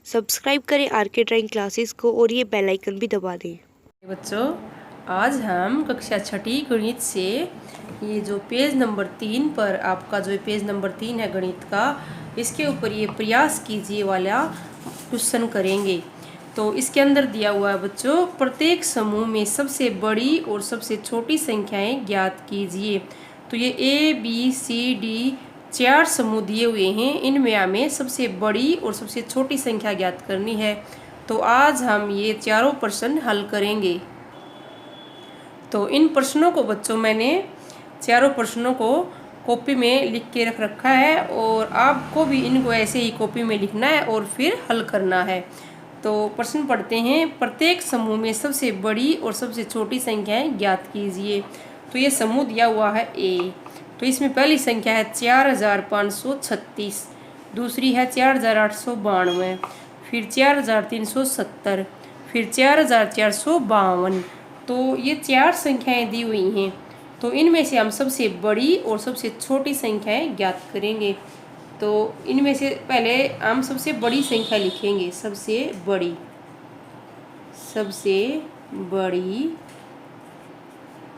Subscribe करें R K drawing classes को और ये बेल आइकन भी दबा दें। बच्चों, आज हम कक्षा छठी गणित से ये जो पेज नंबर 3 पर आपका जो पेज नंबर 3 है गणित का, इसके ऊपर ये प्रयास कीजिए वाला क्वेश्चन करेंगे। तो इसके अंदर दिया हुआ है बच्चों, प्रत्येक समूह में सबसे बड़ी और सबसे छोटी संख्याएं ज्ञात कीजिए। तो ये ABCD 4 समूह दिए हुए हैं, इनमें हमें सबसे बड़ी और सबसे छोटी संख्या ज्ञात करनी है। तो आज हम ये चारों प्रश्न हल करेंगे। तो इन प्रश्नों को बच्चों मैंने चारों प्रश्नों को कॉपी में लिख के रख रखा है और आपको भी इनको ऐसे ही कॉपी में लिखना है और फिर हल करना है। तो प्रश्न पढ़ते हैं, प्रत्येक समूह में सबसे बड़ी और सबसे छोटी संख्याएं ज्ञात कीजिए। तो ये समूह दिया हुआ है A। तो इसमें पहली संख्या है 4536, दूसरी है 4892, फिर 4370, फिर 4452। तो ये 4 संख्याएं दी हुई हैं। तो इनमें से हम सबसे बड़ी और सबसे छोटी संख्याएं ज्ञात करेंगे। तो इनमें से पहले हम सबसे बड़ी संख्या लिखेंगे। सबसे बड़ी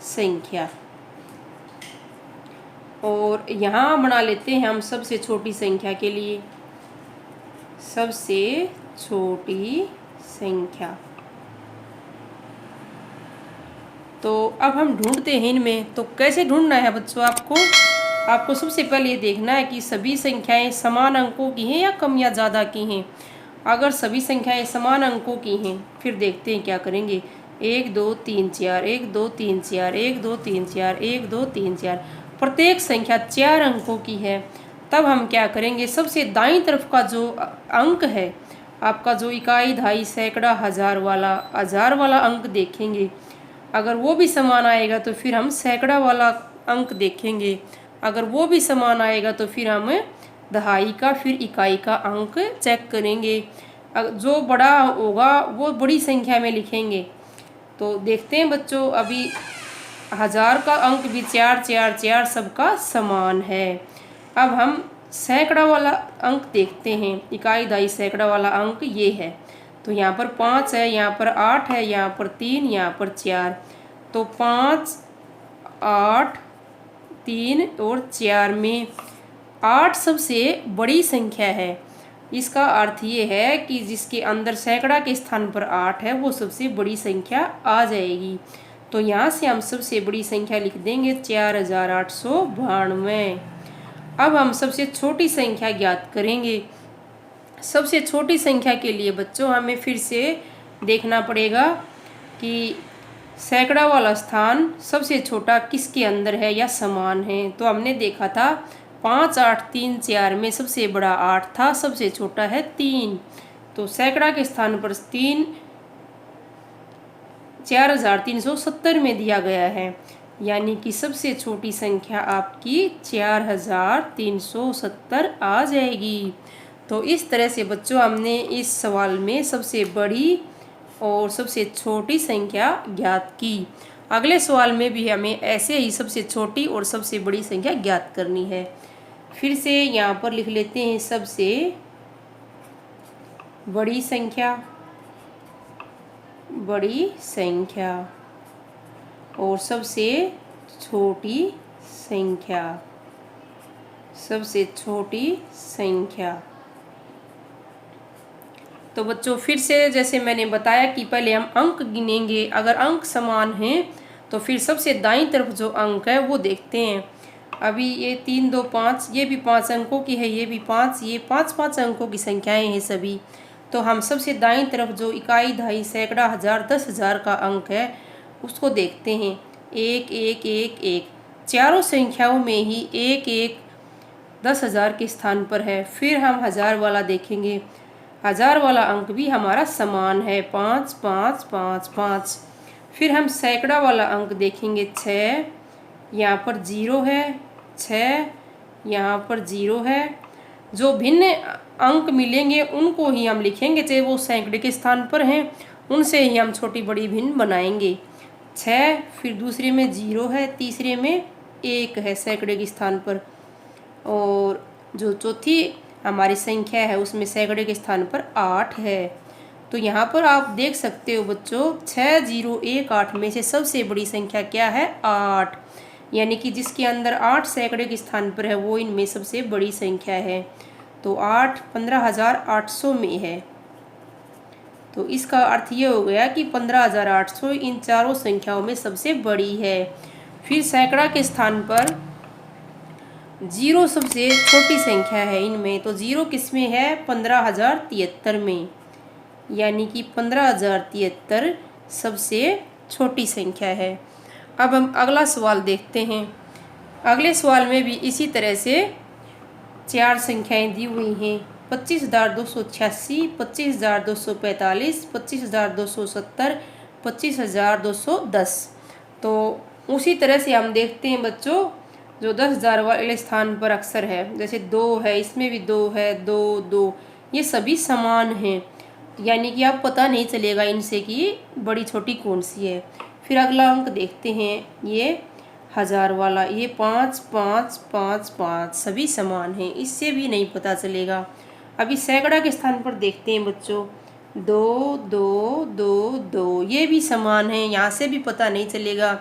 संख्या, और यहाँ बना लेते हैं हम सबसे छोटी संख्या के लिए सबसे छोटी संख्या। तो अब हम ढूंढते हैं इनमें। तो कैसे ढूंढना है बच्चों, आपको सबसे पहले ये देखना है कि सभी संख्याएं समान अंकों की हैं या कम या ज़्यादा की हैं। अगर सभी संख्याएं समान अंकों की हैं, फिर देखते हैं क्या करेंगे। 1 2 3 4, 1 2 3 4, 1 2 3 4, 1 2 3 4, प्रत्येक संख्या 4 अंकों की है। तब हम क्या करेंगे, सबसे दाईं तरफ का जो अंक है आपका, जो इकाई, दहाई, सैकड़ा, हजार वाला अंक देखेंगे। अगर वो भी समान आएगा तो फिर हम सैकड़ा वाला अंक देखेंगे। अगर वो भी समान आएगा तो फिर हम दहाई का, फिर इकाई का अंक चेक करेंगे। जो बड़ा होगा वो बड़ी संख्या में लिखेंगे। तो देखते हैं बच्चों, अभी हजार का अंक भी 4 4 4 सबका समान है। अब हम सैकड़ा वाला अंक देखते हैं। इकाई, दहाई, सैकड़ा वाला अंक ये है। तो यहाँ पर 5 है, यहाँ पर 8 है, यहाँ पर 3, यहाँ पर 4। तो 5, 8, 3 और 4 में 8 सबसे बड़ी संख्या है। इसका अर्थ ये है कि जिसके अंदर सैकड़ा के स्थान पर 8 है वो सबसे बड़ी संख्या आ जाएगी। तो यहाँ से हम सबसे बड़ी संख्या लिख देंगे 4892। अब हम सबसे छोटी संख्या ज्ञात करेंगे। सबसे छोटी संख्या के लिए बच्चों हमें फिर से देखना पड़ेगा कि सैकड़ा वाला स्थान सबसे छोटा किसके अंदर है या समान है। तो हमने देखा था 5 8 3 4 में सबसे बड़ा 8 था, सबसे छोटा है 3। तो सैकड़ा के स्थान पर 3 4370 में दिया गया है, यानी कि सबसे छोटी संख्या आपकी 4370 आ जाएगी। तो इस तरह से बच्चों हमने इस सवाल में सबसे बड़ी और सबसे छोटी संख्या ज्ञात की। अगले सवाल में भी हमें ऐसे ही सबसे छोटी और सबसे बड़ी संख्या ज्ञात करनी है। फिर से यहाँ पर लिख लेते हैं सबसे बड़ी संख्या और सबसे छोटी संख्या। तो बच्चों फिर से जैसे मैंने बताया कि पहले हम अंक गिनेंगे। अगर अंक समान हैं तो फिर सबसे दाईं तरफ जो अंक है वो देखते हैं। अभी ये 3 2 5, ये भी 5 अंकों की है, ये भी 5, ये 5 5 अंकों की संख्याएं हैं सभी। तो हम सबसे दाईं तरफ जो इकाई, दहाई, सैकड़ा, हजार, 10,000 का अंक है उसको देखते हैं। 1 1 1 1, चारों संख्याओं में ही 1 1 10,000 के स्थान पर है। फिर हम हजार वाला देखेंगे। हजार वाला अंक भी हमारा समान है, 5 5 5 5। फिर हम सैकड़ा वाला अंक देखेंगे, 6, यहाँ पर 0 है, 6, यहाँ पर 0 है। जो भिन्न अंक मिलेंगे उनको ही हम लिखेंगे, चाहे वो सैकड़े के स्थान पर हैं, उनसे ही हम छोटी बड़ी भिन्न बनाएंगे। 6, फिर दूसरे में 0 है, तीसरे में 1 है सैकड़े के स्थान पर, और जो चौथी हमारी संख्या है उसमें सैकड़े के स्थान पर 8 है। तो यहाँ पर आप देख सकते हो बच्चों 6018 में से सबसे बड़ी संख्या क्या है 8, यानी कि जिसके अंदर 8 सैकड़े के स्थान पर है वो इनमें सबसे बड़ी संख्या है। तो 8 15,800 में है। तो इसका अर्थ ये हो गया कि 15,800 इन चारों संख्याओं में सबसे बड़ी है। फिर सैकड़ा के स्थान पर 0 सबसे छोटी संख्या है इनमें। तो 0 किस में है 15,073 में, यानी कि 15,073 सबसे छोटी संख्या है। अब हम अगला सवाल देखते हैं। अगले सवाल में भी इसी तरह से 4 संख्याएं दी हुई हैं 25,286, 25,245, 25,270, 25,210। तो उसी तरह से हम देखते हैं बच्चों जो 10,000 वाले स्थान पर अक्सर है, जैसे 2 है, इसमें भी 2 है, 2 2, ये सभी समान हैं, यानी कि आप पता नहीं चलेगा इनसे कि बड़ी छोटी कौन सी है। फिर अगला अंक देखते हैं, ये 1000 वाला, ये 5 5 5 5 सभी समान हैं, इससे भी नहीं पता चलेगा। अभी सैकड़ा के स्थान पर देखते हैं बच्चों 2 2 2 2, ये भी समान हैं, यहाँ से भी पता नहीं चलेगा।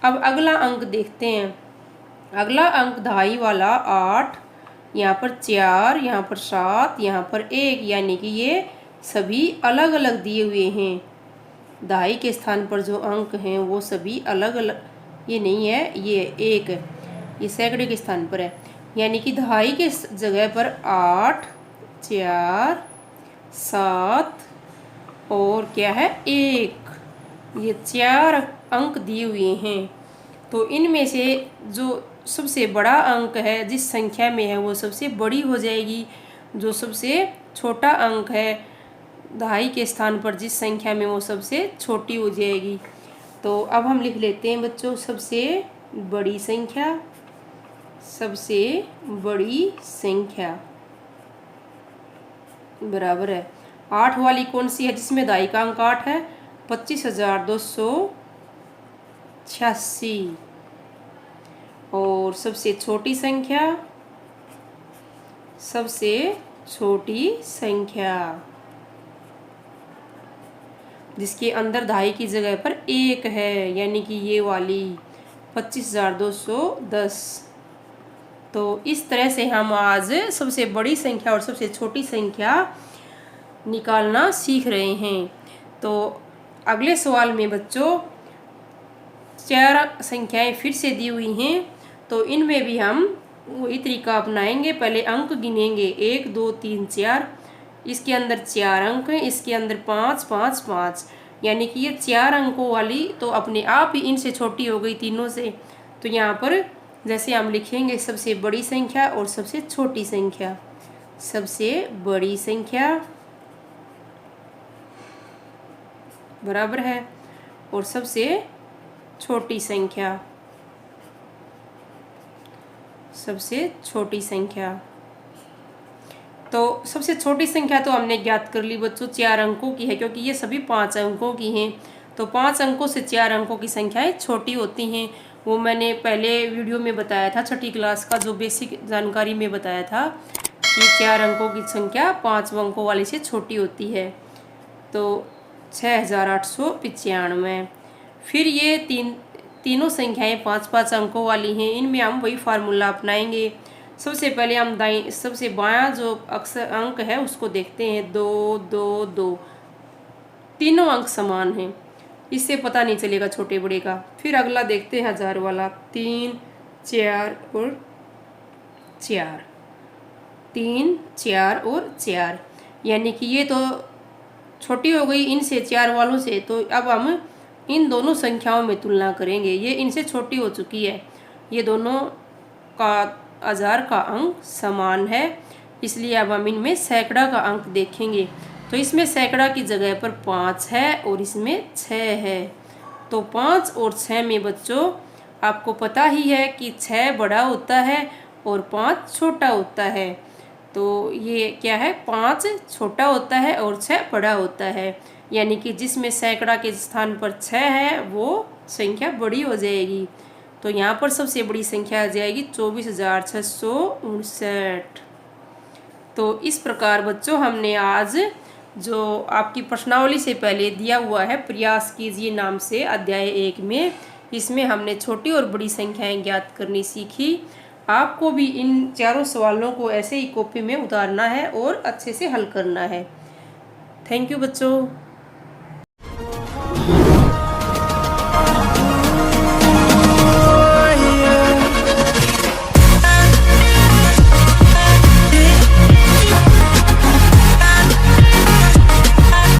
अब अगला अंक देखते हैं। अगला अंक दहाई वाला 8, यहाँ पर 4, यहाँ पर 7, यहाँ पर 1, यानी कि ये सभी अलग अलग दिए हुए हैं। दहाई के स्थान पर जो अंक हैं वो सभी अलग अलग, ये नहीं है, ये 1, ये सैकड़े के स्थान पर है, यानी कि दहाई के जगह पर 8 4 7 और क्या है 1, ये 4 अंक दिए हुए हैं। तो इनमें से जो सबसे बड़ा अंक है जिस संख्या में है वो सबसे बड़ी हो जाएगी, जो सबसे छोटा अंक है दहाई के स्थान पर जिस संख्या में वो सबसे छोटी हो जाएगी। तो अब हम लिख लेते हैं बच्चों सबसे बड़ी संख्या, सबसे बड़ी संख्या बराबर है 8 वाली कौन सी है जिसमें दहाई का अंक 8 है 25,286, और सबसे छोटी संख्या, सबसे छोटी संख्या जिसके अंदर दहाई की जगह पर 1 है, यानी कि ये वाली 25,210। तो इस तरह से हम आज सबसे बड़ी संख्या और सबसे छोटी संख्या निकालना सीख रहे हैं। तो अगले सवाल में बच्चों 4 संख्याएं फिर से दी हुई हैं, तो इनमें भी हम वही तरीका अपनाएंगे। पहले अंक गिनेंगे 1 2 3 4, इसके अंदर 4 अंक हैं, इसके अंदर 5 5 5, यानी कि ये 4 अंकों वाली तो अपने आप ही इनसे छोटी हो गई तीनों से। तो यहाँ पर जैसे हम लिखेंगे सबसे बड़ी संख्या और सबसे छोटी संख्या, सबसे बड़ी संख्या बराबर है और सबसे छोटी संख्या, सबसे छोटी संख्या। तो सबसे छोटी संख्या तो हमने ज्ञात कर ली बच्चों 4 अंकों की है, क्योंकि ये सभी 5 अंकों की हैं। तो 5 अंकों से 4 अंकों की संख्याएं छोटी होती हैं। वो मैंने पहले वीडियो में बताया था, छठी क्लास का जो बेसिक जानकारी में बताया था कि 4 अंकों की संख्या 5 अंकों वाली से छोटी होती है। तो 6,895। फिर ये तीनों संख्याएं 5 5 अंकों वाली हैं, इनमें हम वही फार्मूला अपनाएंगे। सबसे पहले हम सबसे बायां जो अक्सर अंक है उसको देखते हैं 2 2 2, तीनों अंक समान हैं, इससे पता नहीं चलेगा छोटे बड़े का। फिर अगला देखते हैं 1000 वाला 3 4 और 4, 3 4 और 4, यानी कि ये तो छोटी हो गई इनसे 4 वालों से। तो अब हम इन दोनों संख्याओं में तुलना करेंगे, ये इनसे छोटी हो चुकी है, ये दोनों का 1000 का अंक समान है, इसलिए अब हम इनमें सैकड़ा का अंक देखेंगे। तो इसमें सैकड़ा की जगह पर 5 है और इसमें 6 है। तो 5 और 6 में बच्चों आपको पता ही है कि 6 बड़ा होता है और 5 छोटा होता है। तो ये क्या है 5 छोटा होता है और 6 बड़ा होता है, यानी कि जिसमें सैकड़ा के स्थान पर 6 है वो संख्या बड़ी हो जाएगी। तो यहाँ पर सबसे बड़ी संख्या आ जाएगी 24,659। तो इस प्रकार बच्चों हमने आज जो आपकी प्रश्नावली से पहले दिया हुआ है प्रयास कीजिए नाम से अध्याय 1 में, इसमें हमने छोटी और बड़ी संख्याएं ज्ञात करनी सीखी। आपको भी इन चारों सवालों को ऐसे ही कॉपी में उतारना है और अच्छे से हल करना है। थैंक यू बच्चों।